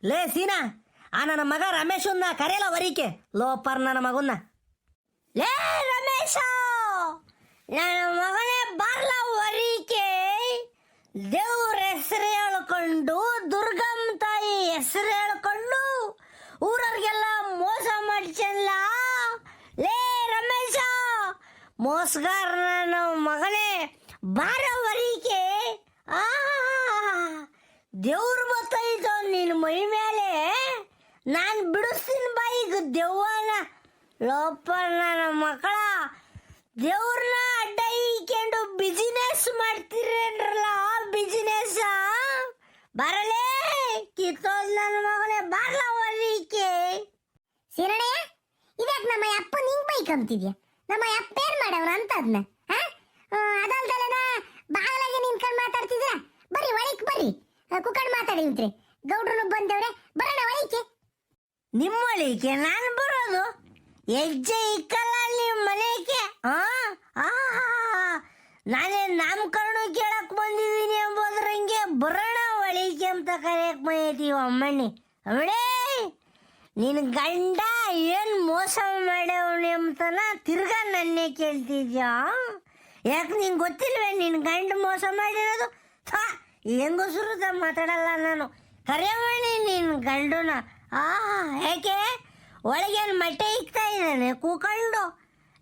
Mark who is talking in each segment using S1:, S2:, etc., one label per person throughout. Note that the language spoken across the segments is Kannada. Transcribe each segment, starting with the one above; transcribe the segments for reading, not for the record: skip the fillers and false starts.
S1: ಲೇ ಸೀನಾ, ಆ ನನ್ನ ಮಗ ರಮೇಶನ್ನ ಕರೆಯಲ್ಲ ವರಿಕೆ ಲೋಪರ್ ನನ್ನ ಮಗನ್ನ. ಲೇ ರಮೇಶ, ನನ್ನ ಮಗನೇ ಬಾರ್ಲ ವರಿಕೆ. ದೇವ್ರ ಹೆಸರು ಹೇಳ್ಕೊಂಡು, ದುರ್ಗಮ್ಮ ತಾಯಿ ಹೆಸರು ಹೇಳ್ಕೊಂಡು ಊರವ್ರಿಗೆಲ್ಲ ಮೋಸ ಮಾಡ್ಸಲ್ಲ. ಲೇ ರಮೇಶ, ಮೋಸಗಾರ ನನ್ನ ಮಗನೇ ಬಾರ ವರಿಕೆ. ದೇವ್ರ ಬತ್ತೈತೋ ನಿನ್ನ ಮೈ ಮೇಲೆ, ನಾನು ಬಿಡಿಸ್ತೀನಿ ಬಾಯಿಗೆ ದೆವ್ವನ. ಲೋಪ ನನ್ನ ಮಕ್ಕಳ, ದೇವ್ರನ್ನ ಅಡ್ಡ ಇಕ್ಕೊಂಡು ಬಿಸಿನೆಸ್ ಮಾಡ್ತೀರೇನ್ರಲ್ಲ, ಬಿಸಿನೆಸ್. ಬರಲೇ ಕಿತ್ತೋದ್ ನನ್ನ ಮಗನೇ, ಬಾರ್ಲ ವರಿಕೆ.
S2: ಸಿರಣಯ್ಯ, ಇದಕ್ಕೆ ನಮ್ಮ ಅಪ್ಪ ನಿಂಗೆ ಬೈಕಂತಿದ್ಯಾ? ನಮ್ಮ ಅಪ್ಪ ಏನ್ ಮಾಡವ್ರ ಅಂತ ಅದನ್ನ ಅದಲ್ದಲ್ಲನ ಬಾಗಿಲಾಗೆ ನಿಂತ್ಕೊಂಡು ಮಾತಾಡ್ತಿದ್ರ. ಬರ್ರಿ ಒಳಕ್ ಬರ್ರಿ, ಕುಕ್ಕಂಡ್ ಮಾತಾಡಿಂತ್ರಿ. ಗೌಡ್ರನು ಬಂದವ್ರೆ, ಬರೋಣ ಒಳಕ್ಕೆ.
S1: ನಿಮ್ಮ ಒಳಿಕೆ ನಾನು ಬರೋದು? ಹೆಜ್ಜೆ ಇಕ್ಕಲ್ಲ ನಿಮ್ಮ ಮನೆಗೆ. ನಾನೇ ನಾಮಕರಣ ಕೇಳಕ್ ಬಂದಿದ್ದೀನಿ ಎಂಬುದ್ರಂಗೆ ಬರೋಣ ಒಳಿಕೆ ಅಂತ ಕರೆಯಕ್ ಬಂದೈತೀವಿ. ಅಮ್ಮಣ್ಣಿ ಅವಳೇ, ನಿನ್ನ ಗಂಡ ಏನು ಮೋಸ ಮಾಡ್ಯವನಿ ಅಂತನ ತಿರ್ಗಾ ನನ್ನೇ ಕೇಳ್ತಿದ್ಯಾ? ಯಾಕೆ ನಿಂಗೆ ಗೊತ್ತಿಲ್ವೇ ನಿನ್ನ ಗಂಡ ಮೋಸ ಮಾಡಿರೋದು? ಹೆಂಗಸರು ಮಾತಾಡಲ್ಲ ನಾನು. ಕರೆಯವಣಿ ನಿನ್ನ ಗಂಡನ. ಯಾಕೆ ಒಳಗೇನು ಮಟ್ಟೆ ಇಕ್ತಾ ಇದ್ದಾನೆ ಕೂಕೊಂಡು?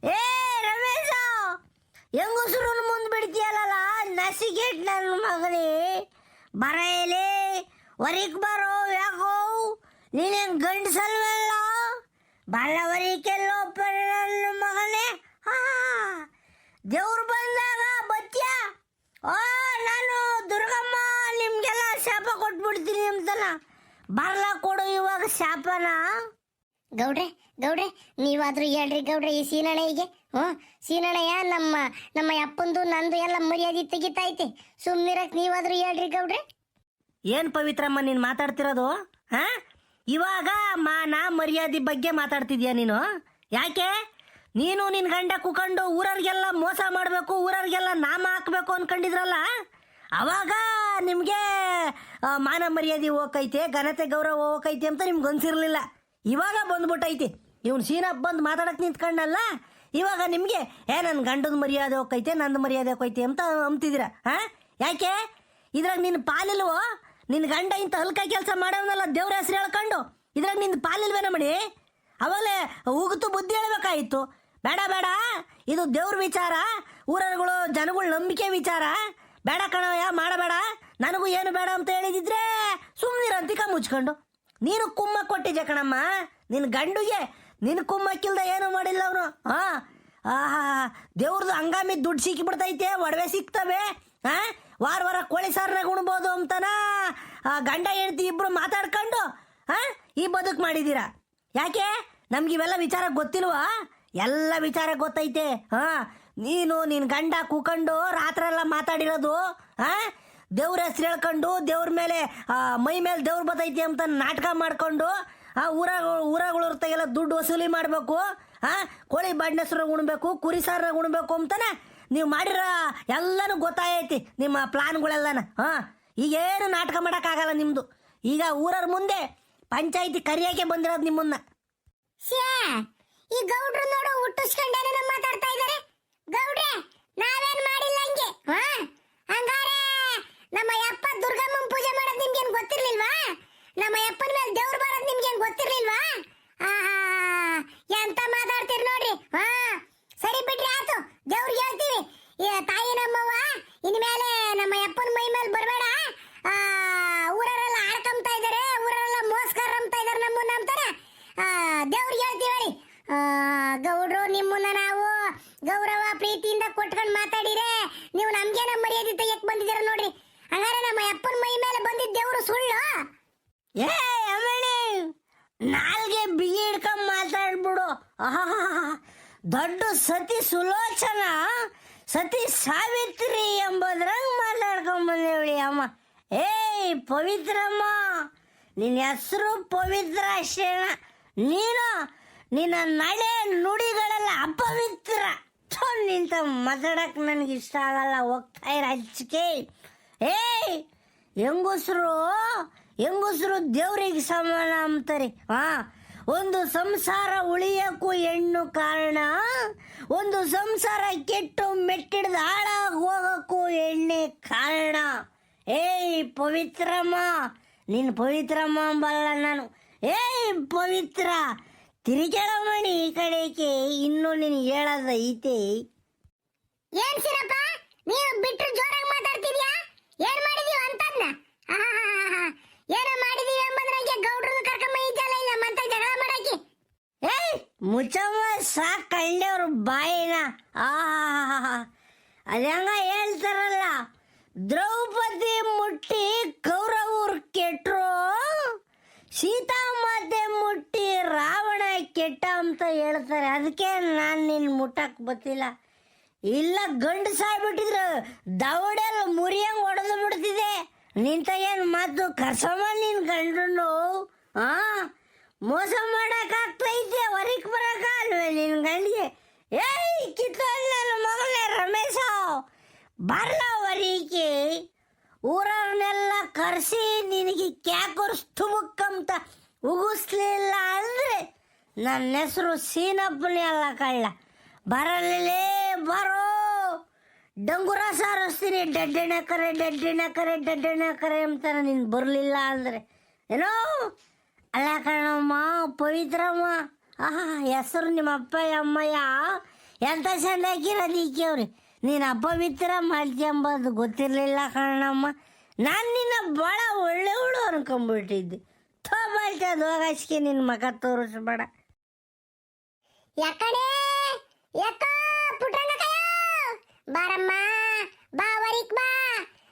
S1: ಏ ರಮೇಶ, ಹೆಂಗಸರು ಮುಂದೆ ಬಿಡ್ತೀಯಲ್ಲ ನಸಿಗೆಟ್ ನನ್ನ ಮಗನೇ. ಬರ ಎಲೆ ಹೊರಗೆ ಬರೋ, ಯಾಕೋ ನೀನೇನು ಗಂಡಸಲ್ವಲ್ಲ? ಬಲ್ಲ ಹೊರಿಕೆಲ್ಲೋ ನನ್ನ ಮಗನೇ. ದೇವ್ರು ಬಂದಾಗ ಬತ್ಯ. ನಾನು ದುರ್ಗಮ್ಮ ನಿಮ್ಗೆಲ್ಲ ಶಾಪ ಕೊಟ್ಬಿಡ್ತೀನಿ ಅಂತನ. ಬರ್ಲ ಕೊಡು ಇವಾಗ ಶಾಪನ.
S2: ಗೌಡ್ರೆ ಗೌಡ್ರೆ, ನೀವಾದ್ರೂ ಹೇಳ್ರಿ ಗೌಡ್ರೆ ಈ ಸೀನಣ್ಣಯ್ಯಗೆ. ಸೀನಣ್ಣಯ್ಯ ನಮ್ಮ ಅಪ್ಪಂದು ನಂದು ಎಲ್ಲ ಮರ್ಯಾದೆ ತೆಗಿತೈತೆ. ಸುಮ್ಮನಿರಕ್ ನೀವಾದ್ರೂ ಹೇಳ್ರಿ ಗೌಡ್ರೆ.
S1: ಏನು ಪವಿತ್ರಮ್ಮ ನೀನು ಮಾತಾಡ್ತಿರೋದು? ಇವಾಗ ಮಾನ ಮರ್ಯಾದೆ ಬಗ್ಗೆ ಮಾತಾಡ್ತಿದ್ಯಾ ನೀನು? ಯಾಕೆ ನೀನು ನಿನ್ನ ಗಂಡ ಕುಕೊಂಡು ಊರವ್ರಿಗೆಲ್ಲ ಮೋಸ ಮಾಡಬೇಕು, ಊರವ್ರಿಗೆಲ್ಲ ನಾಮ ಹಾಕಬೇಕು ಅನ್ಕೊಂಡಿದ್ರಲ್ಲ, ಅವಾಗ ನಿಮಗೆ ಮಾನ ಮರ್ಯಾದೆ ಹೋಗೈತೆ, ಘನತೆ ಗೌರವ ಹೋಗೈತೆ ಅಂತ ನಿಮ್ಗೆ ಅನ್ಸಿರ್ಲಿಲ್ಲ. ಇವಾಗ ಬಂದ್ಬಿಟ್ಟೈತಿ ಇವ್ನು ಸೀನಪ್ಪ ಬಂದು ಮಾತಾಡಕ್ಕೆ ನಿಂತ್ಕೊಂಡಲ್ಲ, ಇವಾಗ ನಿಮಗೆ ನನ್ನ ಗಂಡದ ಮರ್ಯಾದೆ ಹೋಗೈತೆ, ನಂದು ಮರ್ಯಾದೆ ಹೋಗೈತೆ ಅಂತ ಅಂಬ್ತಿದ್ದೀರ. ಯಾಕೆ ಇದ್ರಾಗ ನಿನ್ನ ಪಾಲಿಲ್ವೋ? ನಿನ್ನ ಗಂಡ ಇಂಥ ಹಲ್ಕ ಕೆಲಸ ಮಾಡೋವನ್ನೆಲ್ಲ ದೇವ್ರ ಹೆಸರು ಹೇಳ್ಕೊಂಡು ಇದ್ರಾಗ ನಿನ್ನ ಪಾಲಿಲ್ವೇನ ಮಣಿ? ಅವಾಗಲೇ ಉಗುತ್ತು ಬುದ್ಧಿ ಹೇಳ್ಬೇಕಾಯಿತು. ಬೇಡ ಬೇಡ, ಇದು ದೇವ್ರ ವಿಚಾರ, ಊರಗಳು ಜನಗಳ ನಂಬಿಕೆ ವಿಚಾರ. ಬೇಡ ಕಣಯ್ಯ, ಮಾಡಬೇಡ, ನನಗೂ ಏನು ಬೇಡ ಅಂತ ಹೇಳಿದಿದ್ರೆ ಸುಮ್ಮನಿರಂತಿಕ ಮುಚ್ಕೊಂಡು. ನೀನು ಕುಮ್ಮ ಕೊಟ್ಟಿದ್ದೆ ಕಣಮ್ಮ ನಿನ್ನ ಗಂಡುಗೆ. ನಿನ್ನ ಕುಮ್ಮಕ್ಕಿಲ್ದ ಏನೂ ಮಾಡಿಲ್ಲ ಅವನು. ದೇವ್ರದ್ದು ಹಂಗಾಮಿ ದುಡ್ಡು ಸಿಕ್ಕಿಬಿಡ್ತೈತೆ, ಒಡವೆ ಸಿಗ್ತವೆ. ವಾರ ವಾರ ಕೋಳಿ ಸಾರನಾಗ ಉಣ್ಬೋದು ಅಂತನ ಗಂಡ ಹೆಂಡತಿ ಇಬ್ರು ಮಾತಾಡ್ಕೊಂಡು ಈ ಬದುಕು ಮಾಡಿದ್ದೀರಾ. ಯಾಕೆ ನಮ್ಗೆ ಇವೆಲ್ಲ ವಿಚಾರ ಗೊತ್ತಿಲ್ವಾ? ಎಲ್ಲ ವಿಚಾರ ಗೊತ್ತೈತೆ. ನೀನು ನಿನ್ನ ಗಂಡ ಕೂಕೊಂಡು ರಾತ್ರೆಲ್ಲ ಮಾತಾಡಿರೋದು, ದೇವ್ರ ಹೆಸ್ರು ಹೇಳ್ಕೊಂಡು ದೇವ್ರ ಮೇಲೆ ಮೈ ಮೇಲೆ ದೇವ್ರು ಬತ್ತೈತಿ ಅಂತ ನಾಟಕ ಮಾಡ್ಕೊಂಡು ಊರಗಳು ಇರ್ತಾಗೆಲ್ಲ ದುಡ್ಡು ವಸೂಲಿ ಮಾಡಬೇಕು, ಕೋಳಿ ಬಾಡ್ನೆಸ್ರಾಗ ಉಣ್ಬೇಕು, ಕುರಿ ಸಾರನಾಗ ಉಣ್ಬೇಕು ಅಂತಾನೆ ನೀವು ಮಾಡಿರೋ ಎಲ್ಲನೂ ಗೊತ್ತಾಗೈತಿ ನಿಮ್ಮ ಪ್ಲಾನ್ಗಳೆಲ್ಲನ. ಈಗೇನು ನಾಟಕ ಮಾಡೋಕ್ಕಾಗಲ್ಲ ನಿಮ್ಮದು. ಈಗ ಊರವ್ರ ಮುಂದೆ ಪಂಚಾಯಿತಿ ಕರಿಯಾಕೆ ಬಂದಿರೋದು ನಿಮ್ಮನ್ನ.
S2: ಈ ಗೌಡ್ರು ನೋಡು ಹುಟ್ಟಿಸ್ಕೊಂಡೇನ ಮಾತಾಡ್ತಾ ಇದ್ದಾರೆ. ಗೌಡ್ರೆ, ನಾವೇನ್ ಮಾಡಿಲ್ಲ ಹಂಗೆ. ಹಂಗಾರೆ ನಮ್ಮ ಯಪ್ಪ ದುರ್ಗಮ್ಮನ ಪೂಜೆ ಮಾಡೋದು ನಿಮ್ಗೇನು ಗೊತ್ತಿರ್ಲಿಲ್ವಾ? ನಮ್ಮ ಯಪ್ಪನ ಮೇಲೆ ದೇವ್ರು ಬರೋದು ನಿಮ್ಗೇನು ಗೊತ್ತಿರ್ಲಿಲ್ವಾ? ಎಂತ ಮಾತಾಡ್ತೀರಿ ನೋಡ್ರಿ. ಸರಿ ಬಿಡ್ರಿ, ಆತು, ದೇವ್ರಿಗೆ ಹೇಳ್ತೀವಿ. ತಾಯಿ ನಮ್ಮವ್ವ, ಇನ್ಮೇಲೆ ನಮ್ಮ ಯಪ್ಪನ ಮೈ ಮೇಲೆ ಬರಬೇಡ. ಊರರೆಲ್ಲ ಆಡ್ಕೊಂತ ಇದ್ದಾರೆ, ಊರರೆಲ್ಲ ಮೋಸ್ಕರ ಅಂಬ್ತಾ ಇದ್ದಾರೆ ನಮ್ಮನ್ನ ಅಂತಾನೆ ದೇವ್ರಿಗೆ ಹೇಳ್ತೀವಿ. ಗೌಡ್ರು, ನಿಮ್ಮನ್ನ ನಾವು ಗೌರವ ಪ್ರೀತಿಯಿಂದ ಕೊಟ್ಕೊಂಡು ಮಾತಾಡಿರೆ ನೀವು ನಮ್ಗೆ ನಮ್ಮ ಮರ್ಯಾದೆ ತೆಗಿಯಕ್ ಬಂದಿದ್ದೀರ ನೋಡ್ರಿ. ಹಂಗಾರೆ ನಮ್ಮ ಅಪ್ಪನ ಮೈ ಮೇಲೆ ಬಂದಿದ್ದ ದೇವ್ರು ಸುಳ್ಳು?
S1: ಏ ಅಮ್ಮಣಿ, ನಾಲ್ಗೆ ಬಿಗಿ ಹಿಡ್ಕೊಂಡ್ ಮಾತಾಡ್ಬಿಡು. ದೊಡ್ಡ ಸತಿ ಸುಲೋಚನ, ಸತಿ ಸಾವಿತ್ರಿ ಎಂಬುದ್ರಂಗೆ ಮಾತಾಡ್ಕೊಂಡ್ ಬಂದೇವಳಿ ಅಮ್ಮ. ಏಯ್ ಪವಿತ್ರಮ್ಮ, ನಿನ್ನ ಹೆಸರು ಪವಿತ್ರ ಅಷ್ಟೇ. ನೀನು ನಿನ್ನ ನಡೆ ನುಡಿಗಳೆಲ್ಲ ಅಪವಿತ್ರ. ನಿಂತ ಮಾತಾಡಕ್ಕೆ ನನಗೆ ಇಷ್ಟ ಆಗಲ್ಲ. ಹೋಗ್ತಾ ಇರ ಹಚ್ಚಿಕೆ. ಏಯ್ ಹೆಂಗಸರು ಹೆಂಗಸರು ದೇವ್ರಿಗೆ ಸಮಾನ ಅಂತಾರೆ. ಒಂದು ಸಂಸಾರ ಉಳಿಯಕ್ಕೂ ಹೆಣ್ಣು ಕಾರಣ, ಒಂದು ಸಂಸಾರ ಕೆಟ್ಟು ಮೆಟ್ಟಿಡ್ದು ಹಾಳಾಗಿ ಹೋಗಕ್ಕೂ ಹೆಣ್ಣೆ ಕಾರಣ. ಏಯ್ ಪವಿತ್ರಮ್ಮ, ನಿನ್ನ ಪವಿತ್ರಮ್ಮ ಅಂಬಲ್ಲ ನಾನು. ಏಯ್ ಪವಿತ್ರ, ತಿರುಗೇಳಮಣಿ ಈ ಕಡೆಗೆ, ಇನ್ನೂ ನೀನು ಹೇಳೋದ ಐತೆ.
S2: ಏನ್ ಸಿರಪ್ಪ ನೀವು ಬಿಟ್ರು ಜೋರಾಗಿ ಮಾತಾಡ್ತಿದ್ಯಾ? ಏನ್ ಮಾಡಿದೀವ ಅಂತನ್ನ? ಏನೋ ಮಾಡಿದೀವಿ ಎಂಬುದ್ರಾಗೆ ಗೌಡ್ರನ್ನ ಕರ್ಕೊಂಡ್ ಇದ್ದಲ್ಲ ಇಲ್ಲ ಮತ್ತೆ ಜಗಳ ಮಾಡಾಕಿ.
S1: ಏಯ್ ಮುಚ್ಚಮ್ಮ ಸಾಕ್ ಕಳ್ಳೆಯವ್ರ ಬಾಯಿನ. ಅದಂಗ ಹೇಳ್ತಾರಲ್ಲ, ದ್ರೌಪದಿ ಮುಟ್ಟಿ ಕೌರವ್ರು ಕೆಟ್ರು, ಸೀತಾಮಾತೆ ಮುಟ್ಟಿ ರಾವಣ ಕೆಟ್ಟ ಅಂತ ಹೇಳ್ತಾರೆ. ಅದಕ್ಕೆ ನಾನು ನಿನ್ನ ಮುಟ್ಟಕ್ ಬತ್ತಿಲ್ಲ. ಇಲ್ಲ ಗಂಡಸಾಗ್ಬಿಟ್ಟಿದ್ರು ದವಡೆಲ್ಲ ಮುರಿಯಂಗ್ ಹೊಡೆದು ಬಿಡ್ತಿದೆ. ನಿಂತ ಏನು ಮಾತು ಕರ್ಸಮ್ಮ ನಿನ್ ಗಂಡನು. ಮೋಸ ಮಾಡಕ್ ಆಗ್ತೈತೆ, ಹೊರಕ್ ಬರಕ ಅಲ್ವೇ ನಿನ್ ಗಂಡಿಗೆ. ಏಯ್ ಕಿತ್ತೋಲ್ ನನ್ನ ಮಗಳೇ ರಮೇಶ, ಬರ್ಲ ಹೊರೀಕೆ. ಊರವ್ರನ್ನೆಲ್ಲ ಕರೆಸಿ ನಿನಗೆ ಕ್ಯಾಕುರ್ಸ್ ತುಮುಕ್ಕಂತ ಉಗಿಸ್ಲಿಲ್ಲ ಅಂದ್ರೆ ನನ್ನ ಹೆಸರು ಸೀನಪ್ಪನೇ ಅಲ್ಲ ಕಳ್ಳ. ಬರಲೇ ಬರೋ, ಡಂಗುರ ಸಾರಿಸ್ತೀನಿ. ಡಡ್ಡೆಣ ಕರೆ ಡಡ್ಡೆಣ ಕರೆ ಡಡ್ಡೆಣ ಕರೆ ಅಂತಾನೆ. ನೀನು ಬರಲಿಲ್ಲ ಅಂದರೆ ಏನೋ ಅಲ್ಲ ಕಣಮ್ಮ ಪವಿತ್ರಮ್ಮ. ಹೆಸರು ನಿಮ್ಮ ಅಪ್ಪ ಅಮ್ಮಯ್ಯ ಎಂಥ ಚೆಂದಾಗಿರೋದು ಈಕೆಯವ್ರಿ. ನೀನು ಅಪವಿತ್ರ ಮಾಡ್ಕೊಂಬದು ಗೊತ್ತಿರಲಿಲ್ಲ ಕಣಮ್ಮ. ನಾನು ನಿನ್ನ ಭಾಳ ಒಳ್ಳೆಯವಳು ಅನ್ಕೊಂಬಿಟ್ಟಿದ್ದೆ. ತೋಬಾಯ್ತದ ಹೋಗಸ್ಕೆ ನಿನ್ನ ಮಗ ತೋರಿಸ್ಬೇಡ.
S2: ಯಾಕಡೆ ಯಾಕ ಪುಟ್ಟಣ್ಣ ಬಾರಮ್ಮ, ಬಾ ವರಿಕ್ ಬಾ.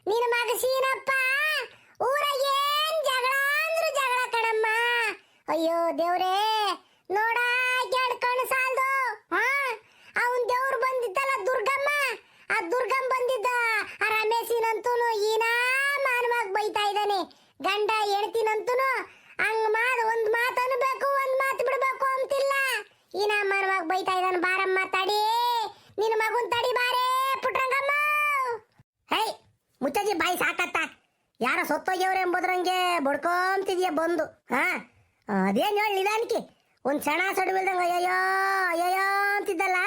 S2: ನಿನ್ನ ಮಗ ಸೀನಪ್ಪ ಊರಾಗ ಏನ್ ಜಗಳ ಅಂದ್ರು ಜಗಳ ಕಣಮ್ಮ. ಅಯ್ಯೋ ದೇವ್ರೇ, ನೋಡ ಕೆಡ್ಕಣ್ ಸಾಲ್ದು. ಅವನ್ ದೇವ್ರು ಬಂದಿದ್ದಲ್ಲ ದುರ್ಗಮ್ಮ, ಆ ದುರ್ಗಮ್ಮ ಬಂದಿದ್ದ ಆ ರಮೇಶಿನಂತೂನು ಈನ ಮಾನವಾಗಿ ಬೈತಾ ಇದ್ದಾನೆ. ಗಂಡ ಹೆಣ್ತಿನಂತೂನು ಹಂಗ ಒಂದ್ ಮಾತು ಅನ್ಬೇಕು ಒಂದ್ ಮಾತು ಬಿಡ್ಬೇಕು ಅಂತಿಲ್ಲ. ಈನ ಮಾನವಾಗಿ ಬೈತಾ ಇದ್ದಾನೆ. ಬಾರಮ್ಮ ತಡಿ, ನಿನ್ನ ಮಗುನ್ ತಡಿ ಬಾರೇ ಪುಟ್ರಂಗಮ್ಮ. ಹೇ ಮುಚ್ಚಜ್ಜಿ ಬಾಯಿ ಸಾಕತ್ತ. ಯಾರ ಸತ್ತೋಗ್ಯವ್ರೆ ಎಂಬುದ್ರಂಗೆ ಬಡ್ಕೊಂತಿದ್ಯ ಬಂದು. ಅದೇನು ಹೇಳಿ ನಿಧಾನಕ್ಕೆ, ಒಂದು ಸಣ ಸಡುವಿಲ್ದಂಗೆ ಅಯ್ಯಯ್ಯೋ ಅಯ್ಯಯ್ಯೋ ಅಂತಿದ್ದಲ್ಲ.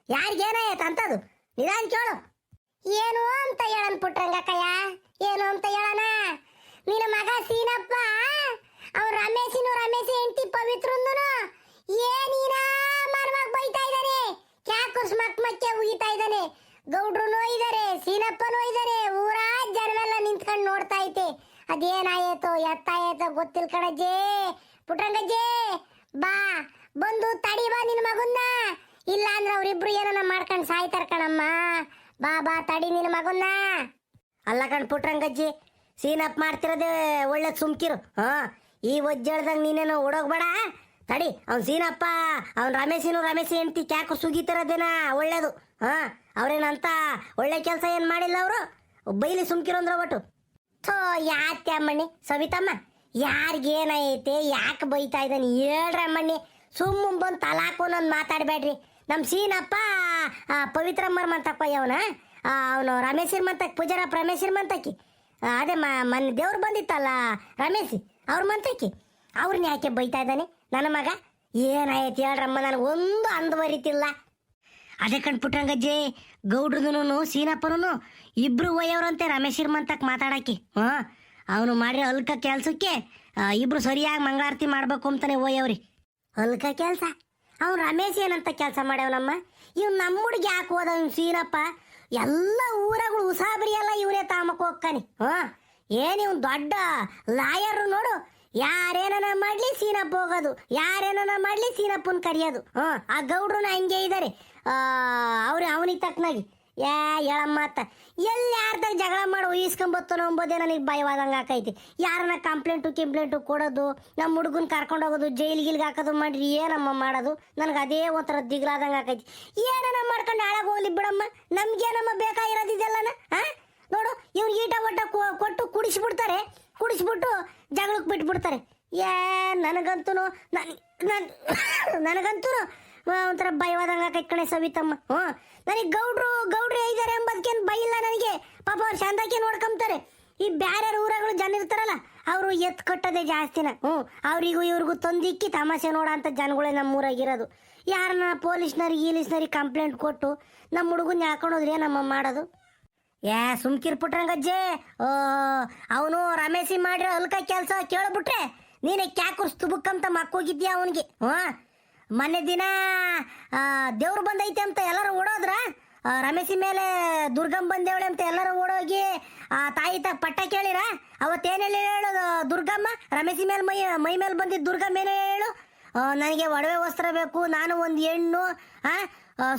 S2: ಯಾರಿಗೇನಾಯ್ತು ಅಂತದು ನಿಧಾನ ಕೇಳು. ಏನು ಅಂತ ಹೇಳನ್ ಪುಟ್ರಂಗಕ್ಕಯ್ಯ, ಏನು ಅಂತ ಹೇಳಣ. ನಿನ್ನ ಮಗ ಸೀನಪ್ಪ ಅವ್ನು ರಮೇಶ್ ಹೆಂಡತಿ ಪವಿತ್ರಂದನು ಏನೀನ ಮನವಾಗಿ ಬೈತಾ ಇದ್ದಾನೆ. ಕ್ಯಾಕುರ್ಸ್ ಮಕ್ಕೆ ಉಗಿತಾ ಇದ್ದಾನೆ. ಗೌಡ್ರು ಇದ್ದಾರೆ, ಸೀನಪ್ಪನೂ ಇದ್ದಾರೆ. ಊರ ಜನವೆಲ್ಲ ನಿಂತ್ಕೊಂಡು ನೋಡ್ತಾ ಐತೆ. ಅದೇನಾಯ್ತೋ ಎತ್ತಾಯ್ತೋ ಗೊತ್ತಿಲ್ಲ ಕಣಜ್ಜಿ. ಪುಟ್ರಂಗಜ್ಜಿ ಬಾ, ಬಂದು ತಡಿ ಬಾ ನಿನ್ನ ಮಗುನ್ನ. ಇಲ್ಲ ಅಂದ್ರೆ ಅವ್ರಿಬ್ರು ಏನನ ಮಾಡ್ಕೊಂಡು ಸಾಯ್ತಾರ ಕಣಮ್ಮ. ಬಾ ಬಾ ತಡಿ ನಿನ್ನ ಮಗುನ್ನ.
S1: ಅಲ್ಲ ಕಣ್ ಪುಟ್ರಂಗಜ್ಜಿ, ಸೀನಪ್ ಮಾಡ್ತಿರೋದೇ ಒಳ್ಳೆ ಸುಮ್ಕಿರು. ಈ ಒಜ್ಜಳ್ದಂಗೆ ನೀನೇನು ಓಡೋಗ್ಬೇಡ. ತಡಿ, ಅವ್ನು ಸೀನಪ್ಪ ಅವ್ನು ರಮೇಶ್ ಹೆಂಡ್ತಿ ಕ್ಯಾಕು ಸುಗಿತಿರೋದೇನ ಒಳ್ಳೇದು. ಅವ್ರೇನಂತ ಒಳ್ಳೆ ಕೆಲಸ ಏನು ಮಾಡಿಲ್ಲ ಅವರು. ಬೈಲಿ ಸುಮ್ಕಿರು ಅಂದ್ರೆ ಒಟ್ಟು. ಥೋ ಯಾತೆ ಅಮ್ಮಣ್ಣಿ ಸವಿತಮ್ಮ, ಯಾರಿಗೇನೈತೆ ಯಾಕೆ ಬೈತಾ ಇದ್ದಾನೆ ಹೇಳ್ರಿ ಅಮ್ಮಣ್ಣಿ. ಸುಮ್ಮ ಬಂದು ತಲಾಕು ನಾನು ಮಾತಾಡಬೇಡ್ರಿ. ನಮ್ಮ ಸೀನಪ್ಪ ಪವಿತ್ರಮ್ಮರ ಮಂತಪ್ಪ ಅವನ, ಅವನು ರಮೇಶಿರ್ ಮಂತಕ್ಕೆ ಪೂಜಾರಪ್ಪ ರಮೇಶಿರ್ ಮಂತಕ್ಕಿ. ಅದೇ ಮೊನ್ನೆ ದೇವ್ರು ಬಂದಿತ್ತಲ್ಲ ರಮೇಶಿ ಅವ್ರ ಮಂತಕ್ಕಿ. ಅವ್ರನ್ನ ಯಾಕೆ ಬೈತಾ ಇದ್ದಾನೆ ನನ್ನ ಮಗ? ಏನಾಯ್ತು ಹೇಳ್ರಮ್ಮ, ನನಗೆ ಒಂದು ಅಂದುವರಿತಿಲ್ಲ. ಅದೇ ಕಣ್ಪುಟ್ರಂಗಜ್ಜಿ, ಗೌಡ್ರದನು ಸೀನಪ್ಪನೂ ಇಬ್ರು ಒಯ್ಯವ್ರಂತೆ ರಮೇಶಿರ್ ಮಂತಕ್ಕೆ ಮಾತಾಡಕ್ಕೆ. ಅವನು ಮಾಡಿರೋ ಅಲ್ಕ ಕೆಲ್ಸಕ್ಕೆ ಇಬ್ರು ಸರಿಯಾಗಿ ಮಂಗಳಾರತಿ ಮಾಡ್ಬೇಕು ಅಂತಾನೆ ಒಯ್ಯವ್ರಿ. ಅಲ್ಕ ಕೆಲಸ? ಅವ್ನು ರಮೇಶ್ ಏನಂತ ಕೆಲಸ ಮಾಡ್ಯವನಮ್ಮ. ಇವ್ನು ನಮ್ಮ ಹುಡುಗಿ ಯಾಕೆ ಹೋದ ಇವ್ನು ಸೀನಪ್ಪ? ಎಲ್ಲ ಊರಗಳು ಉಸಾಬರಿ ಎಲ್ಲ ಇವನೇ ತಾಮಕ್ಕೆ ಹೋಗ್ತಾನೆ. ಏನಿವ್ ದೊಡ್ಡ ಲಾಯರು ನೋಡು. ಯಾರೇನ ಮಾಡ್ಲಿ ಸೀನಪ್ಪ ಹೋಗೋದು, ಯಾರೇನ ಮಾಡ್ಲಿ ಸೀನಪ್ಪನ ಕರೆಯೋದು. ಆ ಗೌಡ್ರನ್ನ ಹಂಗೆ ಇದ್ದಾರೆ. ಅವನಿಗೆ ತಕ್ಕನಾಗಿ ಹೇಳಮ್ಮ ಅತ್ತ ಎಲ್ಲಿ ಯಾರ್ದಾಗ ಜಗಳ ಮಾಡಿ ಉಯಿಸ್ಕೊಂಬತ್ತನೋ ಅಂಬೋದೇ ನನಗೆ ಭಯವಾದಂಗೆ ಆಕೈತಿ. ಯಾರನ್ನ ಕಂಪ್ಲೇಂಟು ಕೊಡೋದು, ನಮ್ಮ ಹುಡುಗನ ಕರ್ಕೊಂಡು ಹೋಗೋದು, ಜೈಲಿಗಿಲ್ಗೆ ಹಾಕೋದು ಮಾಡ್ರಿ ಏನಮ್ಮ ಮಾಡೋದು? ನನಗೆ ಅದೇ ಒಂಥರ ದಿಗ್ಲಾದಂಗೆ ಆಕೈತಿ. ಏನನ್ನ ಮಾಡ್ಕೊಂಡು ಹಾಳಾಗಿ ಹೋಗ್ಲಿ ಬಿಡಮ್ಮ, ನಮ್ಗೇನಮ್ಮ ಬೇಕಾಗಿರೋದಿದೆಲ್ಲನ. ನೋಡು, ಇವ್ನಿಗೆ ಈಟ ಒಟ್ಟ ಕೊಟ್ಟು ಕುಡಿಸ್ಬಿಟ್ಟು ಜಗಳಕ್ಕೆ ಬಿಟ್ಬಿಡ್ತಾರೆ. ನನಗಂತೂ ಒಂಥರ ಭಯವಾದಂಗೆ ಆಕೈತಿ ಕಣೆ ಸವಿತಮ್ಮ. ನನಗೆ ಗೌಡ್ರು ಇದ್ದಾರೆ ಎಂಬುದಕ್ಕೇನು ಭಯ ಇಲ್ಲ ನನಗೆ. ಪಾಪ ಅವ್ರು ಚಂದಕ್ಕೆ ನೋಡ್ಕೊಂತಾರೆ. ಈ ಬ್ಯಾರೆ ಊರಗಳು ಜನ ಇರ್ತಾರಲ್ಲ
S2: ಅವರು ಎತ್ ಕಟ್ಟೋದೇ ಜಾಸ್ತಿನ. ಅವ್ರಿಗೂ ಇವ್ರಿಗೂ ತಂದಿಕ್ಕಿ ತಮಾಷೆ ನೋಡೋಂಥ ಜನಗಳೇ ನಮ್ಮೂರಾಗಿರೋದು. ಯಾರನ್ನ ಪೊಲೀಸ್ನರಿಗೆ ಕಂಪ್ಲೇಂಟ್ ಕೊಟ್ಟು ನಮ್ಮ ಹುಡುಗನ ಹಾಕೊಂಡೋದ್ರೆ ನಮ್ಮ ಮಾಡೋದು. ಸುಮ್ಕಿರ್ ಪುಟ್ರಂಗಜ್ಜೆ, ಅವನು ರಮೇಶಿ ಮಾಡಿರೋ ಅಲ್ಕ ಕೆಲಸ ಕೇಳ್ಬಿಟ್ರೆ ನೀನೆ ಕ್ಯಾಕುರ್ಸ್ ತುಬುಕ್ಕಂತ ಮಕ್ಕೋಗಿದ್ಯಾ ಅವನಿಗೆ. ಮೊನ್ನೆ ದಿನ ದೇವ್ರು ಬಂದೈತೆ ಅಂತ ಎಲ್ಲರೂ ಓಡೋದ್ರ, ರಮೇಶಿ ಮೇಲೆ ದುರ್ಗಮ್ಮ ಬಂದೇವಳೆ ಅಂತ ಎಲ್ಲರೂ ಓಡೋಗಿ ತಾಯಿ ಪಟ್ಟ ಕೇಳಿರ. ಅವತ್ತೇನೆಲ್ಲ ಹೇಳೋದು ದುರ್ಗಮ್ಮ, ರಮೇಶಿ ಮೇಲೆ ಮೈ ಮೇಲೆ ಬಂದಿದ್ದು ದುರ್ಗಮ್ಮ ಏನೇ ಹೇಳು, ನನಗೆ ಒಡವೆ ವಸ್ತ್ರ ಬೇಕು, ನಾನು ಒಂದು ಹೆಣ್ಣು,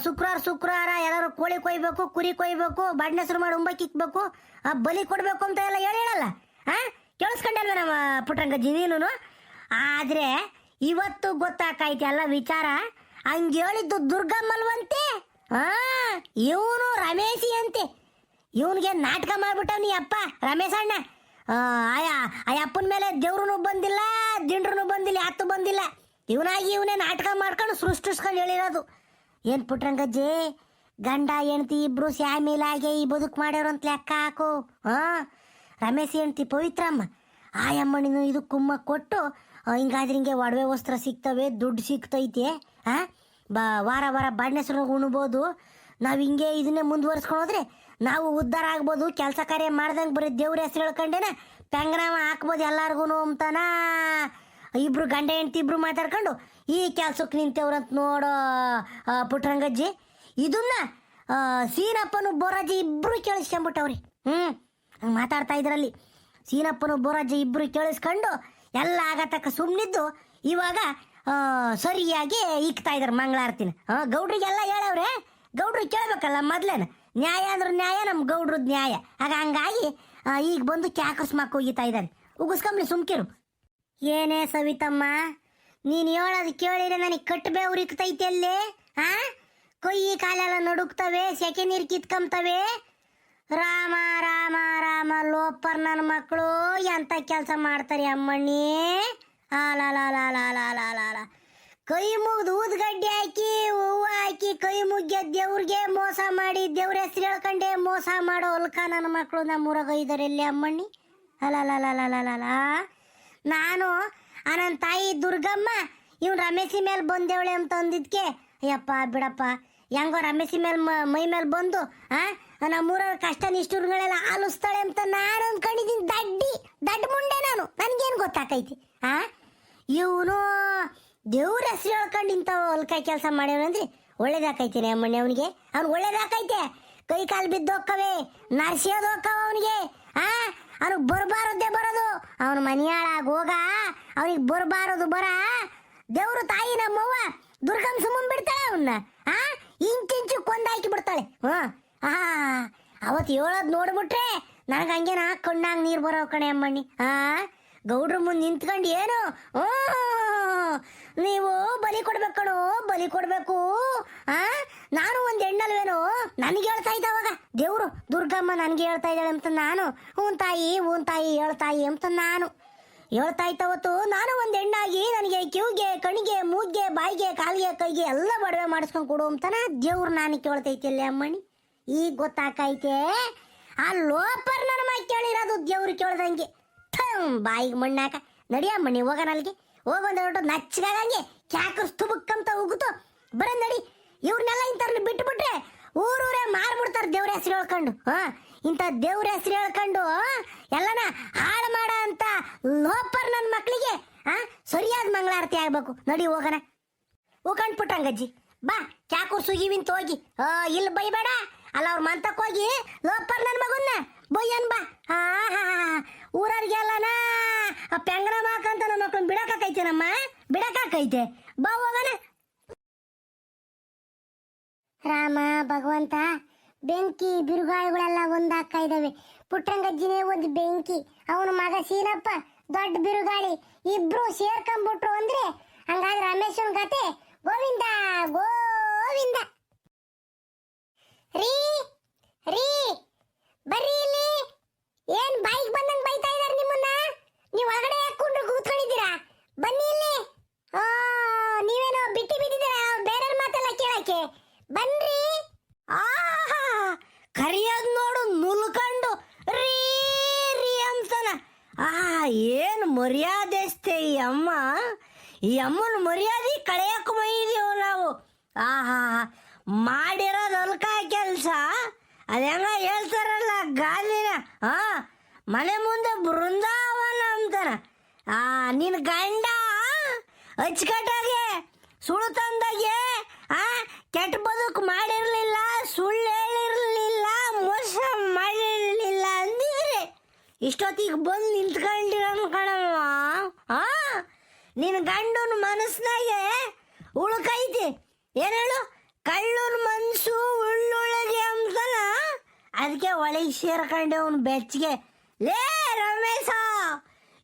S2: ಶುಕ್ರವಾರ ಎಲ್ಲರೂ ಕೋಳಿ ಕೊಯ್ಬೇಕು, ಕುರಿ ಕೊಯ್ಬೇಕು, ಬಡ್ನೆಸರು ಮಾಡಿ ಉಂಬಕ್ಕಿಕ್ಬೇಕು, ಬಲಿ ಕೊಡಬೇಕು ಅಂತ ಎಲ್ಲ ಹೇಳಲ್ಲ. ಕೇಳಿಸ್ಕೊಂಡಲ್ವ ನಮ್ಮ ಪುಟ್ಟಂಗಜ್ಜಿ ನೀನು? ಆದರೆ ಇವತ್ತು ಗೊತ್ತಾಕಾಯ್ತು ಎಲ್ಲ ವಿಚಾರ. ಹಂಗೆ ಹೇಳಿದ್ದು ದುರ್ಗಮ್ಮಲ್ವಂತೆ, ಇವನು ರಮೇಶಿ ಅಂತೆ. ಇವನಿಗೆ ನಾಟಕ ಮಾಡ್ಬಿಟ್ಟವ್ನಿ ಅಪ್ಪ ರಮೇಶ್ ಅಣ್ಣ. ಆ ಅಪ್ಪನ ಮೇಲೆ ದೇವ್ರೂ ಬಂದಿಲ್ಲ, ದಿಂಡ್ರೂ ಬಂದಿಲ್ಲ, ಯಾತು ಬಂದಿಲ್ಲ. ಇವನಾಗಿ ಇವನೇ ನಾಟಕ ಮಾಡ್ಕೊಂಡು ಸೃಷ್ಟಿಸ್ಕೊಂಡು ಹೇಳಿರೋದು. ಏನು ಪುಟ್ರಂಗಜ್ಜಿ, ಗಂಡ ಹೆಂಡ್ತಿ ಇಬ್ರು ಸ್ಯಾಮಿಲಾಗೆ ಈ ಬದುಕು ಮಾಡ್ಯವ್ರು ಅಂತ ಲೆಕ್ಕ ಹಾಕು. ರಮೇಶ್ ಹೆಂಡ್ತಿ ಪವಿತ್ರಮ್ಮ, ಆಯಮ್ಮನಿನು ಇದು ಕುಮ್ಮ ಕೊಟ್ಟು ಹಿಂಗಾದ್ರೆ ಹಿಂಗೆ ಒಡವೆ ವಸ್ತ್ರ ಸಿಗ್ತವೆ, ದುಡ್ಡು ಸಿಗ್ತೈತೆ, ವಾರ ಬಣ್ಣೆಸರು ಉಣ್ಬೋದು. ನಾವು ಹಿಂಗೆ ಇದನ್ನೇ ಮುಂದುವರ್ಸ್ಕೊಂಡು ಹೋದ್ರೆ ನಾವು ಉದ್ಧಾರ ಆಗ್ಬೋದು. ಕೆಲಸ ಕಾರ್ಯ ಮಾಡ್ದಂಗೆ ಬರೀ ದೇವ್ರ ಹೆಸ್ರು ಹೇಳ್ಕೊಂಡೇನ ಪೆಂಗ್ರಾಮ ಹಾಕ್ಬೋದು ಎಲ್ಲಾರ್ಗು ಅಂತಾನ. ಇಬ್ರು ಗಂಡ ಹೆಂಡ್ತಿ ಇಬ್ರು ಮಾತಾಡ್ಕೊಂಡು ಈ ಕೆಲ್ಸಕ್ಕೆ ನಿಂತವ್ರಂತ ನೋಡೋ ಪುಟ್ರಂಗಜ್ಜಿ. ಇದನ್ನ ಸೀನಪ್ಪನು ಬೋರಾಜಿ ಇಬ್ರು ಕೇಳಿಸ್ಕೊಂಬಿಟ್ಟವ್ರಿ. ಹಂಗೆ ಮಾತಾಡ್ತಾ ಇದ್ರಲ್ಲಿ ಸೀನಪ್ಪನು ಬೋರಾಜಿ ಇಬ್ರು ಕೇಳಿಸ್ಕೊಂಡು ಎಲ್ಲ ಆಗತಕ್ಕ ಸುಮ್ಮನಿದ್ದು ಇವಾಗ ಸರಿಯಾಗಿ ಇಕ್ತಾ ಇದಾರೆ ಮಂಗಳಾರತಿನ. ಗೌಡ್ರಿಗೆಲ್ಲ ಹೇಳವ್ರೆ, ಗೌಡ್ರು ಕೇಳ್ಬೇಕಲ್ಲ ಮೊದ್ಲೇನ. ನ್ಯಾಯ ಅಂದ್ರೆ ನ್ಯಾಯ, ನಮ್ಮ ಗೌಡ್ರದ್ದು ನ್ಯಾಯ. ಹಂಗಾಗಿ ಈಗ ಬಂದು ಕ್ಯಾಕರ್ಸ್ ಮಕ್ಕ ಹೋಗಿತಾ ಇದ್ದಾರೆ. ಉಗಿಸ್ಕೊಂಬ್ಲಿ ಸುಮ್ಕಿರು. ಏನೇ ಸವಿತಮ್ಮ, ನೀನು ಹೇಳೋದು ಕೇಳಿದ್ರೆ ನನಗೆ ಕಟ್ಟಬೇ ಉರಿಕ್ತೈತೆ ಅಲ್ಲೇ. ಕೊಯ್ಯಿ ಕಾಲೆಲ್ಲ ನಡುಕ್ತವೆ, ಸೆಕೆ ನೀರು ಕಿತ್ಕೊಂತವೆ. ರಾಮ ರಾಮ ರಾಮ ಲೋಪರ್ ನನ್ನ ಮಕ್ಕಳು ಎಂತ ಕೆಲಸ ಮಾಡ್ತಾರೆ ಅಮ್ಮಣ್ಣಿ. ಆಲಾಲಾಲಾಲಾಲಾಲಾಲ ಕೈ ಮುಗ್ದು ಊದ್ಗಡ್ಡೆ ಹಾಕಿ ಹೂವು ಹಾಕಿ ಕೈ ಮುಗ್ಯ ದೇವ್ರಿಗೆ ಮೋಸ ಮಾಡಿ ದೇವ್ರ ಹೆಸ್ರು ಹೇಳ್ಕೊಂಡೆ ಮೋಸ ಮಾಡೋ ಹೊಲ್ಕ ನನ್ನ ಮಕ್ಕಳು ನಮ್ಮೂರಾಗ ಇದ್ದಾರೆ ಎಲ್ಲಿ ಅಮ್ಮಣ್ಣಿ. ಅಲಾಲಾಲಾಲಾಲಾಲ ನಾನು ನನ್ನ ತಾಯಿ ದುರ್ಗಮ್ಮ ಇವ್ನು ರಮೇಶಿ ಮೇಲೆ ಬಂದೇವಳೆ ಅಂತ ಅಂದಿದ್ಕೆ, ಅಯ್ಯಪ್ಪ ಬಿಡಪ್ಪ, ಹೆಂಗೋ ರಮೇಶಿ ಮೇಲೆ ಮೈ ಮೇಲೆ ಬಂದು ನಮ್ಮೂರವ್ರ ಕಷ್ಟ ನಿಷ್ಠುರ್ಗಳೆಲ್ಲ ಆಲಿಸ್ತಾಳೆ ಅಂತ ನಾನು ಅಂದ್ಕೊಂಡಿದ್ದೀನಿ. ದಡ್ಡ ಮುಂಡೆ ನಾನು, ನನಗೇನು ಗೊತ್ತಾಕೈತಿ. ಇವನು ದೇವ್ರ ಹೆಸ್ರು ಹೇಳ್ಕೊಂಡು ಇಂಥವು ಹೊಲ್ಕಾಯಿ ಕೆಲಸ ಮಾಡ್ಯವನಂದ್ರೆ ಒಳ್ಳೇದಾಕೈತೇನೆ ಅಮ್ಮಣ್ಣಿ ಅವನಿಗೆ. ಅವ್ನಿಗೆ ಒಳ್ಳೇದಾಕೈತೆ. ಕೈ ಕಾಲು ಬಿದ್ದೋಕ್ಕವೆ, ನರ್ಸಿಯೋದು ಹೋಕ್ಕವ ಅವನಿಗೆ. ಅವ್ನಿಗೆ ಬರಬಾರದ್ದೇ ಬರೋದು. ಅವನ ಮನೆಯಾಳಾಗ ಹೋಗ, ಅವನಿಗೆ ಬರಬಾರದು ಬರ. ದೇವ್ರು ತಾಯಿ ನಮ್ಮವ್ವ ದುರ್ಗಮ್ಮ ಸುಮ್ಮನ್ ಬಿಡ್ತಾಳೆ ಅವನ್ನ. ಇಂಚಿಂಚು ಕೊಂದಾಕಿ ಬಿಡ್ತಾಳೆ. ಅವತ್ತು ಹೇಳೋದು ನೋಡ್ಬಿಟ್ರೆ ನನಗೆ ಹಂಗೇನ ಕಣ್ಣಾಗ ನೀರು ಬರೋ ಕಣೆ ಅಮ್ಮಣ್ಣಿ. ಗೌಡ್ರ ಮುಂದೆ ನಿಂತ್ಕೊಂಡು ಏನು ನೀವು ಬಲಿ ಕೊಡ್ಬೇಕು ಕಣೋ, ಬಲಿ ಕೊಡ್ಬೇಕು. ನಾನು ಒಂದು ಹೆಣ್ಣಲ್ವೇನೋ ನನಗೆ ಹೇಳ್ತಾ ಇದ್ದ ಅವಾಗ ದೇವ್ರು ದುರ್ಗಮ್ಮ ನನಗೆ ಹೇಳ್ತಾ ಇದ್ದಾಳೆ ಅಂತ ನಾನು. ಹ್ಞೂ ತಾಯಿ ಹೇಳ್ತಾಯಿ ಅಂತ ನಾನು ಹೇಳ್ತಾ ಇತ್ತವತ್ತು. ನಾನು ಒಂದು ಹೆಣ್ಣಾಗಿ ನನಗೆ ಕಿವಿಗೆ ಕಣಿಗೆ ಮೂಗ್ಗೆ ಬಾಯಿಗೆ ಕಾಲಿಗೆ ಕೈಗೆ ಎಲ್ಲ ಬಡವೆ ಮಾಡಿಸ್ಕೊಂಡು ಕೊಡು ಅಂತಾನ ದೇವ್ರು ನಾನು ಕೇಳ್ತೈತಿಲ್ಲ ಅಮ್ಮಣ್ಣಿ. ಈಗ ಗೊತ್ತಾಕೈತೆ ಆ ಲೋಪರ್ ನನ್ನ ಮಾತು ಕೇಳಿರೋದು ದೇವ್ರು ಕೇಳ್ದಂಗೆ. ಬಾಯಿಗೆ ಮಣ್ಣಾಕ ನಡಿಯಮ್ಮಣ್ಣಿ ಹೋಗೋಣ ಅಲ್ಲಿಗೆ. ಹೋಗೊಂದು ನಚ್ಚಗಾಗಂಗೆ ಕ್ಯಾಕರ್ಸ್ ತುಬುಕ್ಕಂತ ಉಗುತು ಬರ ನಡಿ. ಇವ್ರನ್ನೆಲ್ಲ ಇಂಥವ್ರನ್ನ ಬಿಟ್ಬಿಟ್ರೆ ಊರೂರೇ ಮಾರ್ಬಿಡ್ತಾರೆ ದೇವ್ರ ಹೆಸ್ರು ಹೇಳ್ಕೊಂಡು. ಇಂಥ ದೇವ್ರ ಹೆಸ್ರು ಹೇಳ್ಕೊಂಡು ಎಲ್ಲನ ಹಾಳು ಮಾಡ ಅಂತ ಲೋಪರ್ ನನ್ನ ಮಕ್ಕಳಿಗೆ ಸರಿಯಾದ ಮಂಗಳಾರತಿ ಆಗ್ಬೇಕು. ನಡಿ ಹೋಗೋಣ. ಹೋಗಂಡ್ ಪುಟ್ಟಂಗಜ್ಜಿ ಬಾ, ಕ್ಯಾಕೂರ್ ಸುಗಿವಿಂತ ಹೋಗಿ ಇಲ್ಲಿ ಬೈಬೇಡ. ಅಲ್ಲ ಅವ್ರ ಮಂತಕ್ಕೆ ಹೋಗಿ ಲೋಪರ್ ನನ್ನ ಮಗುನ್ನ ಬೊಯ್ಯನ್ ಬಾ. ಊರವ್ರಿಗೆಲ್ಲನ ಪೆಂಗನ ಮಾಕಂತ ನನ್ನ ಮಕ್ಕಳನ್ನ ಬಿಡಕಾಕೈತೆ ನಮ್ಮ, ಬಿಡಕಾಕೈತೆ. ಬಾ ಹೋಗೋಣ. ರಾಮ ಭಗವಂತ, ಬೆಂಕಿ ಬಿರುಗಾಳಿಗಳೆಲ್ಲ ಒಂದಾಗ್ತಾ ಇದ್ದಾವೆ. ಪುಟ್ಟಂಗಜ್ಜಿನೇ ಒಂದು ಬೆಂಕಿ, ಅವನ ಮಗ ಸೀನಪ್ಪ ದೊಡ್ಡ ಬಿರುಗಾಳಿ. ಇಬ್ರು ಸೇರ್ಕೊಂಡ್ಬಿಟ್ರು ಅಂದ್ರೆ ಹಂಗಾದ್ರೆ ರಮೇಶನ್ ಕತೆ ಗೋವಿಂದ ಗೋವಿಂದ. ರೀ ರೀ ಬರ್ರಿ ಇಲ್ಲಿ. ಏನ್ ಬೈಕ್ ಬಂದಂಗ್ ಬೈತಾ ಇದಾರೆ ನಿಮ್ಮನ್ನ? ನೀವು ಒಳಗಡೆ ಹಾಕೊಂಡು ಕೂತ್ಕೊಂಡಿದ್ದೀರಾ? ಬನ್ನಿ ಇಲ್ಲಿ. ನೀವೇನೋ ಬಿಟ್ಟಿ ಬಿದ್ದಿದ್ದೀರಾ ಬೇರೆಯವ್ರ ಮಾತೆಲ್ಲ ಕೇಳಕ್ಕೆ? ಬನ್ರಿ. ಕರಿಯೋದ್ ನೋಡು ನುಲ್ಕೊಂಡು ರೀ ರೀ ಅಂತಾನ.
S1: ಅಮ್ಮ, ಈ ಅಮ್ಮನ ಮರ್ಯಾದೆ ಕಳೆಯಕ್ಕೆ ಬೈದೀವು ನಾವು. ಆಹಾ, ಮಾಡಿರೋದು ಹೊಲ್ಕ ಕೆಲಸ. ಅದು ಹೆಂಗ ಹೇಳ್ತಾರಲ್ಲ ಗಾಲಿನ, ಮನೆ ಮುಂದೆ ಬೃಂದಾವನ ಅಂತಾನ. ನಿನ್ನ ಗಂಡ ಅಚ್ಚುಕಟ್ಟಾಗೆ ಸುಳ್ಳು ತಂದಾಗೆ ಕೆಟ್ಟ ಬದುಕು ಮಾಡಿರಲಿಲ್ಲ, ಸುಳ್ಳು ಹೇಳಿರಲಿಲ್ಲ, ಮೋಸ ಮಾಡಿರಲಿಲ್ಲ ಅಂದಿದ್ರೆ ಇಷ್ಟೊತ್ತಿಗೆ ಬಂದು ನಿಂತ್ಕೊಂಡಿರೋ ಕಣವ. ನಿನ್ನ ಗಂಡನ ಮನಸ್ಸಿನಾಗೆ ಉಳ್ಕೈತಿ. ಏನು ಹೇಳು, ಕಳ್ಳನ ಮನಸ್ಸು ಉಳ್ಳೊಳಗೆ ಅಂತನ. ಅದಕ್ಕೆ ಒಳಗೆ ಸೇರ್ಕೊಂಡೆ ಅವನು ಬೆಚ್ಚಗೆ. ಲೇ ರಮೇಶ,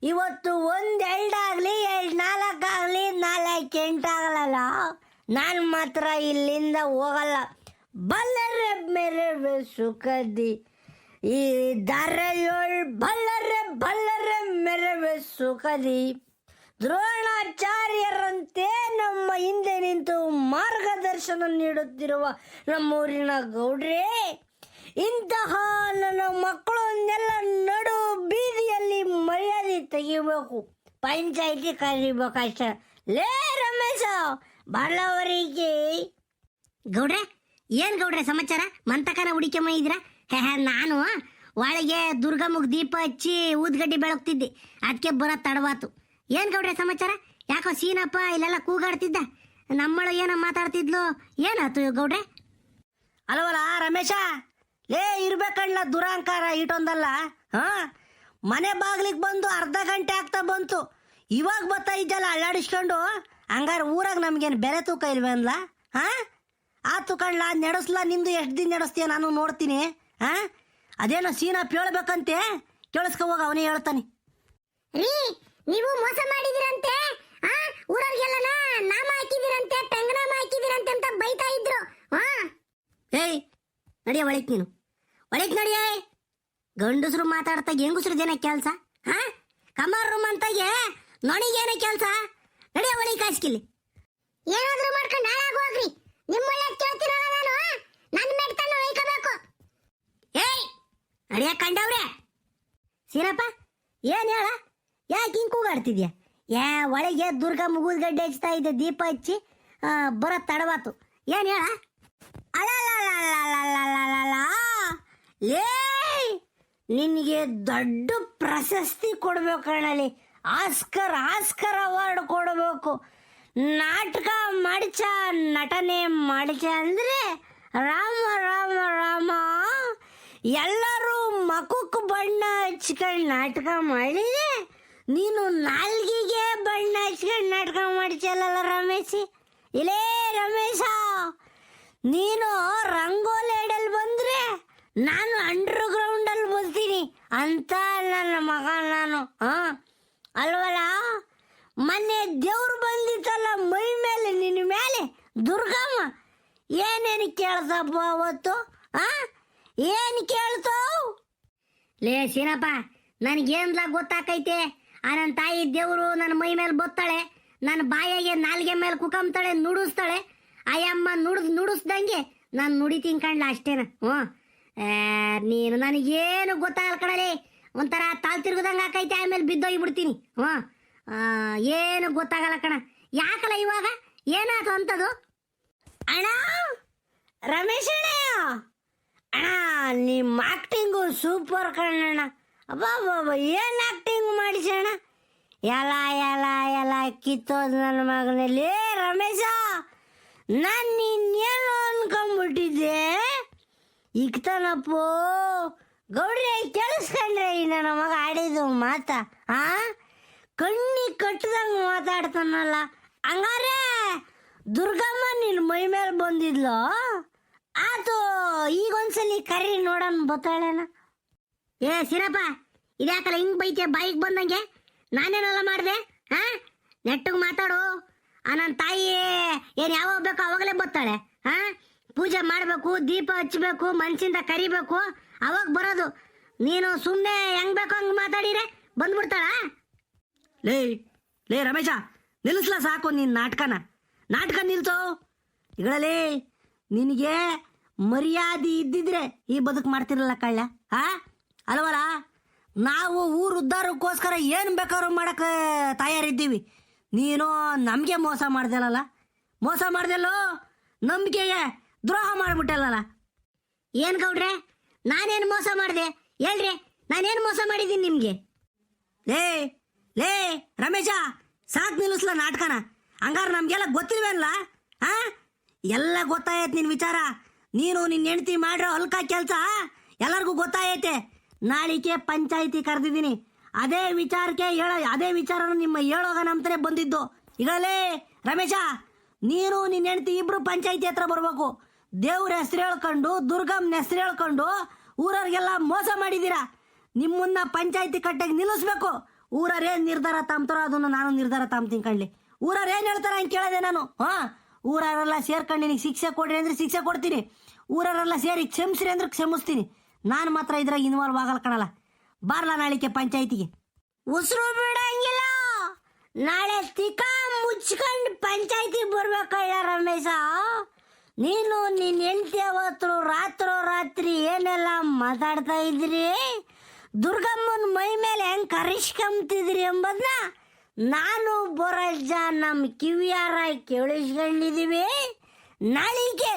S1: ಇವತ್ತು 1 2 ಆಗಲಿ 2 4 ಆಗಲಿ 4 8 ಆಗಲ್ಲ, ನಾನು ಮಾತ್ರ ಇಲ್ಲಿಂದ ಹೋಗಲ್ಲ. ಬಲ್ಲರೆ ಮೆರವೆ ಸುಖದಿ ಈ ದಾರೆಯೋಳ್ ಬಲ್ಲರೆ ಮೆರವೆ ಸುಖದಿ. ದ್ರೋಣಾಚಾರ್ಯರಂತೆ ನಮ್ಮ ಹಿಂದೆ ನಿಂತು ಮಾರ್ಗದರ್ಶನ ನೀಡುತ್ತಿರುವ ನಮ್ಮೂರಿನ ಗೌಡ್ರೆ, ಇಂತಹ ನನ್ನ ಮಕ್ಕಳನ್ನೆಲ್ಲ ನಡು ಬೀದಿಯಲ್ಲಿ ಮರ್ಯಾದೆ ತೆಗಿಬೇಕು, ಪಂಚಾಯಿತಿ ಕರಿಬೇಕಷ್ಟೆ. ಲೇ ರಮೇಶ, ಬಾಳವರಿಗೆ. ಗೌಡ್ರೆ, ಏನು ಗೌಡ್ರೆ ಸಮಾಚಾರ? ಮಂತಕನ ಹುಡಿಕೆಮ್ಮ ಇದ್ದೀರಾ? ನಾನು ಒಳಗೆ ದುರ್ಗಮ್ಮಗ್ ದೀಪ ಹಚ್ಚಿ ಊದ್ಗಡ್ಡಿ ಬೆಳಗ್ತಿದ್ದೆ, ಅದಕ್ಕೆ ಬರೋ ತಡವಾತು. ಏನು ಗೌಡ್ರೆ ಸಮಾಚಾರ? ಯಾಕೋ ಸೀನಪ್ಪ ಇಲ್ಲೆಲ್ಲ ಕೂಗಾಡ್ತಿದ್ದ, ನಮ್ಮಳು ಏನೋ ಮಾತಾಡ್ತಿದ್ಲು, ಏನಾಯ್ತು ಗೌಡ್ರೆ? ಅಲ್ವಲ್ಲ ರಮೇಶ, ಲೇ ಇರ್ಬೇಕಣ್ಣ ದುರಹಂಕಾರ ಇಟೊಂದಲ್ಲ. ಮನೆ ಬಾಗ್ಲಿಗೆ ಬಂದು ಅರ್ಧ ಗಂಟೆ ಆಗ್ತಾ ಬಂತು, ಇವಾಗ ಬರ್ತಾ ಇದ್ದಲ್ಲ ಅಲ್ಲಾಡಿಸ್ಕೊಂಡು. ಹಂಗಾರೆ ಊರಾಗ ನಮ್ಗೇನು ಬೆಲೆ ತೂಕ ಇಲ್ವೇ ಅನ್ಲ? ಆತು ಕಣ್ಲ, ನಡೆಸ್ಲಾ, ನಿಂದು ಎಷ್ಟು ದಿನ ನಡೆಸ್ತೀಯ ನಾನು ನೋಡ್ತೀನಿ. ಅದೇನೋ ಸೀನಪ್ಪ ಹೇಳ್ಬೇಕಂತೆ, ಕೇಳಿಸ್ಕೊ ಹೋಗ, ಅವನೇ ಹೇಳ್ತಾನೆ.
S2: ರೀ, ನೀವು ಮೋಸ ಮಾಡಿದಿರಂತೆ, ಊರವ್ರಿಗೆಲ್ಲ ನಾಮ ಹಾಕಿದಿರಂತೆ, ಪೆಂಗನಾಮ ಹಾಕಿದಿರಂತೆ ಅಂತ ಬೈತಾ ಇದ್ರು.
S1: ಏಯ್ ನಡಿಯ ಒಳಕ್, ನೀನು ಒಳಕ್ ನಡಿಯ. ಗಂಡಸರು ಮಾತಾಡ್ತಾ ಹೆಂಗಸರು ಜನ ಕೆಲಸ, ಕಮಾರ್ ರೂಮ್ ಅಂತಾಗೆ ನೊಣಿಗೇನೆ ಕೆಲಸ. ನಡಿಯ ಒಳಗೆ ಕಾಸ್ಕಿಲ್ಲಿ.
S2: ಏನಾದ್ರೂ ಮಾಡ್ಕೊಂಡು ಹಾಳಾಗೋಗ್ರಿ, ನಿಮ್ಮೊಳ್ಳೆ ಕೇಳ್ತಿರಲ್ಲ ನಾನು, ನನ್ನ ಮೆಟ್ತನ್ನು ಒಯ್ಕೋಬೇಕು.
S1: ಏಯ್ ನಡಿಯ ಕಂಡವ್ರೆ. ಸೀನಪ್ಪ ಏನ್ ಹೇಳ, ಯಾಕೆ ಹಿಂಗೆ ಕೂಗಾಡ್ತಿದ್ಯಾ? ಒಳಗೆ ದುರ್ಗಾ ಮುಗುದ್ಗಡ್ಡೆ ಹಚ್ತಾ ಇದ್ದೆ, ದೀಪ ಹಚ್ಚಿ ಬರೋ ತಡವಾತು. ಏನು ಹೇಳ? ಅಲ್ಲ ಲೇ, ನಿನಗೆ ದೊಡ್ಡ ಪ್ರಶಸ್ತಿ ಕೊಡ್ಬೇಕು ಕಣಲಿ, ಆಸ್ಕರ್ ಅವಾರ್ಡ್ ಕೊಡಬೇಕು. ನಾಟಕ ಮಾಡಿಚ, ನಟನೆ ಮಾಡಿಚ ಅಂದರೆ ರಾಮ ರಾಮ ರಾಮ. ಎಲ್ಲರೂ ಮಖಕ್ಕೆ ಬಣ್ಣ ಹಚ್ಕೊಂಡು ನಾಟಕ ಮಾಡಿದೆ, ನೀನು ನಾಲ್ಗಿಗೆ ಬಣ್ಣ ಹಚ್ಕೊಂಡು ನಾಟಕ ಮಾಡಿಸಲ್ಲ ರಮೇಶಿ. ಇಲ್ಲೇ ರಮೇಶ, ನೀನು ರಂಗೋಲಿ ಇಡಲ್ ಬಂದ್ರೆ ನಾನು ಅಂಡರ್ ಗ್ರೌಂಡಲ್ಲಿ ಬರ್ತೀನಿ ಅಂತ ನನ್ನ ಮಗ ನಾನು. ಅಲ್ವಲ್ಲ, ಮೊನ್ನೆ ದೇವ್ರು ಬಂದಿತ್ತಲ್ಲ ಮೈ ಮೇಲೆ, ನಿನ್ನ ಮೇಲೆ ದುರ್ಗಮ್ಮ, ಏನೇನು ಕೇಳ್ತಪ್ಪ ಅವತ್ತು? ಏನು ಕೇಳ್ತು? ಲೇ ಸೀನಪ್ಪ, ನನಗೇನ್ಲ ಗೊತ್ತಾಕೈತೆ, ನನ್ನ ತಾಯಿ ದೇವರು ನನ್ನ ಮೈ ಮೇಲೆ ಬತ್ತಾಳೆ, ನನ್ನ ಬಾಯಿಗೆ ನಾಲ್ಗೆ ಮೇಲೆ ಕುಕಂತಾಳೆ, ನುಡಿಸ್ತಾಳೆ. ಅಯ್ಯಮ್ಮ ನುಡಿಸ್ದಂಗೆ ನಾನು ನುಡಿತೀನಿ ಕಣ್ಲ, ಅಷ್ಟೇನ. ನೀನು ನನಗೇನು ಗೊತ್ತಾಗಲ್ಲ ಕಣಲೆ, ಒಂಥರ ತಾಲ್ ತಿರುಗದಂಗೆ ಆಕೈತೆ, ಆಮೇಲೆ ಬಿದ್ದೋಗ್ಬಿಡ್ತೀನಿ. ಏನು ಗೊತ್ತಾಗಲ್ಲ ಕಣ. ಯಾಕಲ್ಲ ಇವಾಗ ಏನಾಯ್ತು ಅಂತದು? ಅಣ್ಣ ರಮೇಶ್ ಅಣ್ಣ, ನಿಮ್ಮ ಆಕ್ಟಿಂಗು ಸೂಪರ್ ಕಣ್ಣಣ್ಣ. ಅಬ್ಬಾ ಏನು ಆಕ್ಟಿಂಗ್ ಮಾಡಿಸೋಣ, ಎಲ್ಲ ಕಿತ್ತೋದು ನನ್ನ ಮಗನಲ್ಲಿ. ರಮೇಶ, ನಾನು ನಿನ್ನೇನು ಅನ್ಕೊಂಬಿಟ್ಟಿದ್ದೆ, ಇಕ್ತಾನಪ್ಪೋ. ಗೌಡ್ರೆ ಕೇಳಿಸ್ಕೊಂಡ್ರೆ ಈ ನನ್ನ ಮಗ ಆಡಿದ್ದು ಮಾತಾ? ಕಣ್ಣಿ ಕಟ್ಟದಂಗೆ ಮಾತಾಡ್ತಾನಲ್ಲ. ಹಂಗಾರೆ ದುರ್ಗಮ್ಮ ನಿನ್ನ ಮೈ ಮೇಲೆ ಬಂದಿದ್ಲು, ಆತು ಈಗೊಂದ್ಸಲಿ ಕರಿ ನೋಡೋಣ ಬತ್ತಾಳೇನ. ಏ ಸೀನಪ್ಪ, ಇದ್ಯಾಕಲ್ಲ ಹಿಂಗೆ ಬೈತೆ ಬಾಯಿಗೆ ಬಂದಂಗೆ? ನಾನೇನೆಲ್ಲ ಮಾಡಿದೆ? ನೆಟ್ಟಿಗೆ ಮಾತಾಡು. ನನ್ನ ತಾಯಿ ಏನು ಯಾವಾಗ ಬೇಕೋ ಅವಾಗಲೇ ಬತ್ತಾಳೆ. ಪೂಜೆ ಮಾಡಬೇಕು, ದೀಪ ಹಚ್ಚಬೇಕು, ಮನ್ಸಿಂದ ಕರಿಬೇಕು, ಅವಾಗ ಬರೋದು. ನೀನು ಸುಮ್ಮನೆ ಹೆಂಗೆ ಬೇಕೋ ಹಂಗೆ ಮಾತಾಡಿರೆ ಬಂದ್ಬಿಡ್ತಾಳ. ಲೇ ರಮೇಶ, ನಿಲ್ಲಿಸ್ಲ ಸಾಕು ನಿನ್ನ ನಾಟಕ ನಿಲ್ಸೋ. ಇಗಳಲ್ಲಿ ನಿನಗೆ ಮರ್ಯಾದೆ ಇದ್ದಿದ್ರೆ ಈ ಬದುಕು ಮಾಡ್ತಿರಲ್ಲ ಕಳ್ಳ. ಅಲ್ವಲ್ಲ, ನಾವು ಊರು ಉದ್ಧಾರಕ್ಕೋಸ್ಕರ ಏನು ಬೇಕಾದ್ರೂ ಮಾಡಕ್ಕೆ ತಯಾರಿದ್ದೀವಿ. ನೀನು ನಮಗೆ ಮೋಸ ಮಾಡ್ದಲ್ಲ, ಮೋಸ ಮಾಡ್ದಲ್ಲೋ, ನಂಬಿಕೆಗೆ ದ್ರೋಹ ಮಾಡ್ಬಿಟ್ಟಲ್ಲ.
S2: ಏನ್ ಗೌಡ್ರೆ, ನಾನೇನು ಮೋಸ ಮಾಡಿದೆ ಹೇಳ್ರಿ? ನಾನೇನು ಮೋಸ ಮಾಡಿದ್ದೀನಿ ನಿಮ್ಗೆ?
S1: ಲೇ ಲೇ ರಮೇಶ, ಸಾಕ್ ನಿಲ್ಲಿಸ್ಲ ನಾಟಕನ. ಹಂಗಾರೆ ನಮ್ಗೆಲ್ಲ ಗೊತ್ತಿಲ್ವೇನಲ್ಲ? ಹಾ, ಎಲ್ಲ ಗೊತ್ತಾಯತ್ ನಿನ್ ವಿಚಾರ. ನೀನು ನಿನ್ನ ಹೆಂಡತಿ ಮಾಡಿರೋ ಅಲ್ಕ ಕೆಲಸ ಎಲ್ಲರಿಗೂ ಗೊತ್ತಾಯೈತೆ. ನಾಳಿಕೆ ಪಂಚಾಯಿತಿ ಕರೆದಿದ್ದೀನಿ. ಅದೇ ವಿಚಾರನ ನಿಮ್ಮ ಹೇಳೋಗ ನಮ್ತನೇ ಬಂದಿದ್ದು. ಈಗಲೇ ರಮೇಶ, ನೀನು ನಿನ್ನ ಹೆಂಡತಿ ಇಬ್ರು ಪಂಚಾಯಿತಿ ಹತ್ರ ಬರ್ಬೇಕು. ದೇವ್ರ ಹೆಸರು ಹೇಳ್ಕೊಂಡು, ದುರ್ಗಮ್ಮನ ಹೆಸರು ಹೇಳ್ಕೊಂಡು ಊರವ್ರಿಗೆಲ್ಲ ಮೋಸ ಮಾಡಿದ್ದೀರಾ. ನಿಮ್ಮನ್ನ ಪಂಚಾಯಿತಿ ಕಟ್ಟೆಗೆ ನಿಲ್ಲಿಸ್ಬೇಕು. ಊರವ್ರು ಏನ್ ನಿರ್ಧಾರ ತಾಮ್ತಾರೋ ಅದನ್ನು ನಾನು ನಿರ್ಧಾರ ತಾಮ್ತೀನಿ ಕಣ್ಲಿ. ಊರವ್ರು ಏನ್ ಹೇಳ್ತಾರ ಹಂಗೆ ಕೇಳದೆ ನಾನು. ಊರವರೆಲ್ಲ ಸೇರ್ಕೊಂಡು ನಿನಗೆ ಶಿಕ್ಷೆ ಕೊಡ್ರಿ ಅಂದ್ರೆ ಶಿಕ್ಷೆ ಕೊಡ್ತೀನಿ. ಊರವರೆಲ್ಲ ಸೇರಿ ಕ್ಷಮಿಸ್ರಿ ಅಂದ್ರೆ ಕ್ಷಮಿಸ್ತೀನಿ. ನಾನು ಮಾತ್ರ ಇದ್ರಾಗ ಇನ್ವಾಲ್ವ್ ಆಗಲ್ಲ ಕಣಲ್ಲ. ಬಾರ್ಲಾ ನಾಳಿಕೆ ಪಂಚಾಯಿತಿಗೆ.
S2: ಉಸಿರು ಬಿಡಂಗಿಲ್ಲ. ನಾಳೆ ತಿಕ್ಕ ಮುಚ್ಕೊಂಡು ಪಂಚಾಯಿತಿಗೆ ಬರ್ಬೇಕಲ್ಲ ರಮೇಶ. ನೀನು ನಿನ್ನ ಹೆಂಡತಿ ಅವತ್ತು ರಾತ್ರಿ ಏನೆಲ್ಲ ಮಾತಾಡ್ತಾ ಇದ್ರಿ, ದುರ್ಗಮ್ಮನ ಮೈ ಮೇಲೆ ಹೆಂಗ್ ಕರಿಸ್ಕೊಂತಿದ್ರಿ ಎಂಬುದನ್ನ ನಾನು ಬೊರಜ್ಜ ನಮ್ಮ ಕಿವಿಯಾರ ಕೇಳಿಸ್ಕೊಂಡಿದೀವಿ. ನಾಳಿಗೆ